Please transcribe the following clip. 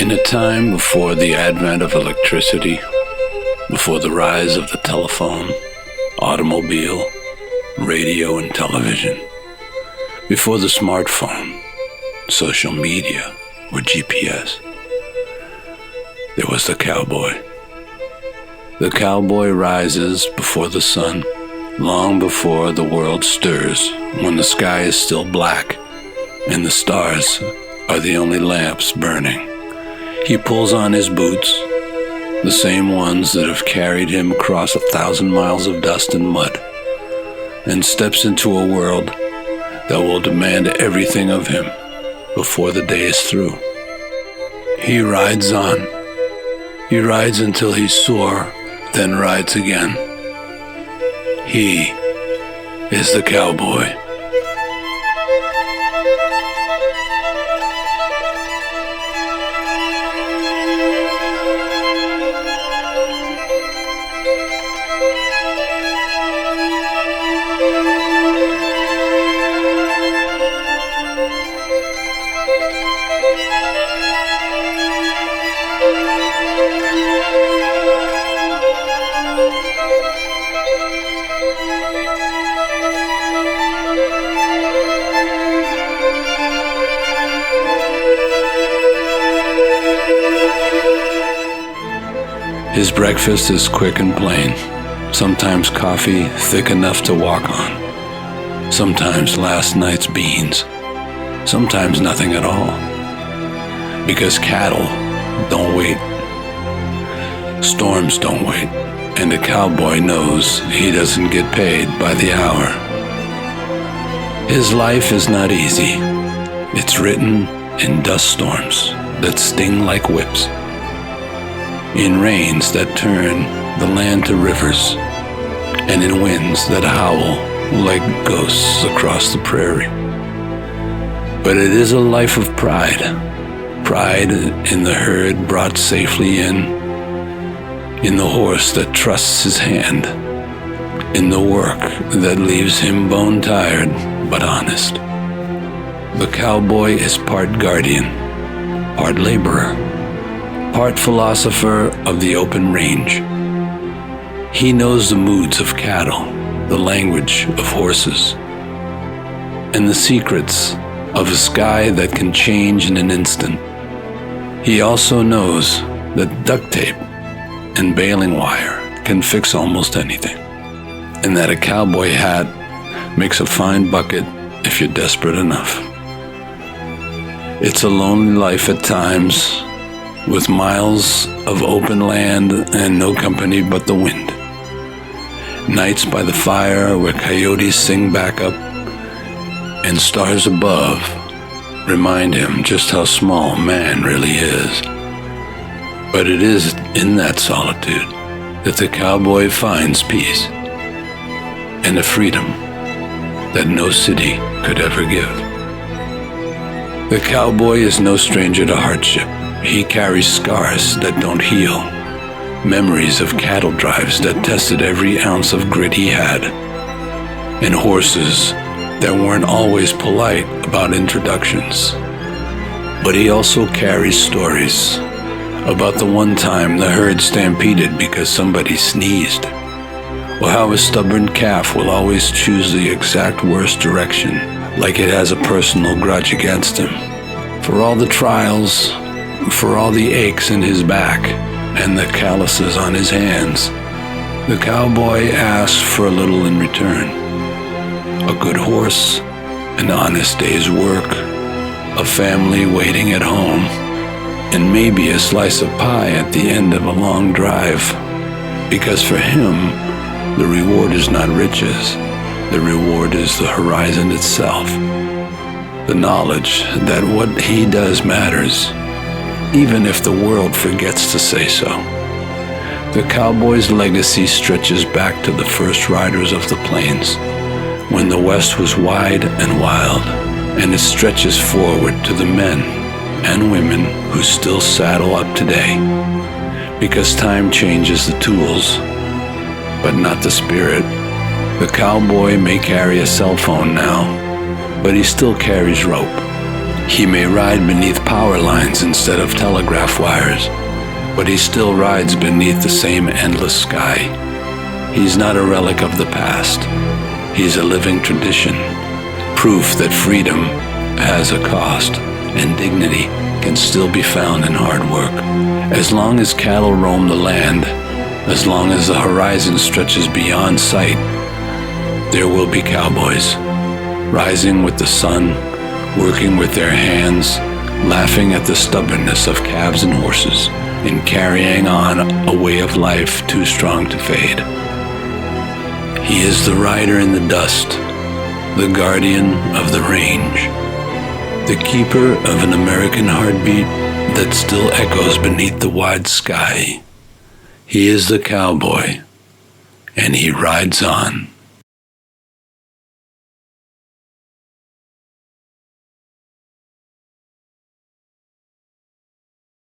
In a time before the advent of electricity, before the rise of the telephone, automobile, radio, and television, before the smartphone, social media, or GPS, there was the cowboy. The cowboy rises before the sun, long before the world stirs, when the sky is still black and the stars are the only lamps burning. He pulls on his boots, the same ones that have carried him across 1,000 miles of dust and mud, and steps into a world that will demand everything of him before the day is through. He rides on. He rides until he's sore, then rides again. He is the cowboy. His breakfast is quick and plain, sometimes coffee thick enough to walk on, sometimes last night's beans, sometimes nothing at all, because cattle don't wait, storms don't wait, and a cowboy knows he doesn't get paid by the hour. His life is not easy. It's written in dust storms that sting like whips, in rains that turn the land to rivers, and in winds that howl like ghosts across the prairie. But it is a life of pride in the herd brought safely in the horse that trusts his hand, in the work that leaves him bone-tired but honest. The cowboy is part guardian, part laborer, part philosopher of the open range. He knows the moods of cattle, the language of horses, and the secrets of a sky that can change in an instant. He also knows that duct tape and baling wire can fix almost anything, and that a cowboy hat makes a fine bucket if you're desperate enough. It's a lonely life at times, with miles of open land and no company but the wind. Nights by the fire where coyotes sing back up and stars above remind him just how small man really is. But it is in that solitude that the cowboy finds peace and a freedom that no city could ever give. The cowboy is no stranger to hardship. He carries scars that don't heal, memories of cattle drives that tested every ounce of grit he had, and horses that weren't always polite about introductions. But he also carries stories about the one time the herd stampeded because somebody sneezed, or how a stubborn calf will always choose the exact worst direction, like it has a personal grudge against him. For all the trials, for all the aches in his back and the calluses on his hands, the cowboy asks for a little in return. A good horse, an honest day's work, a family waiting at home, and maybe a slice of pie at the end of a long drive. Because for him, the reward is not riches. The reward is the horizon itself. The knowledge that what he does matters, even if the world forgets to say so. The cowboy's legacy stretches back to the first riders of the plains, when the West was wide and wild, and it stretches forward to the men and women who still saddle up today, because time changes the tools, but not the spirit. The cowboy may carry a cell phone now, but he still carries rope, He may ride beneath power lines instead of telegraph wires, but he still rides beneath the same endless sky. He's not a relic of the past. He's a living tradition, proof that freedom has a cost and dignity can still be found in hard work. As long as cattle roam the land, as long as the horizon stretches beyond sight, there will be cowboys, rising with the sun, working with their hands, laughing at the stubbornness of calves and horses, and carrying on a way of life too strong to fade. He is the rider in the dust, the guardian of the range, the keeper of an American heartbeat that still echoes beneath the wide sky. He is the cowboy, and he rides on.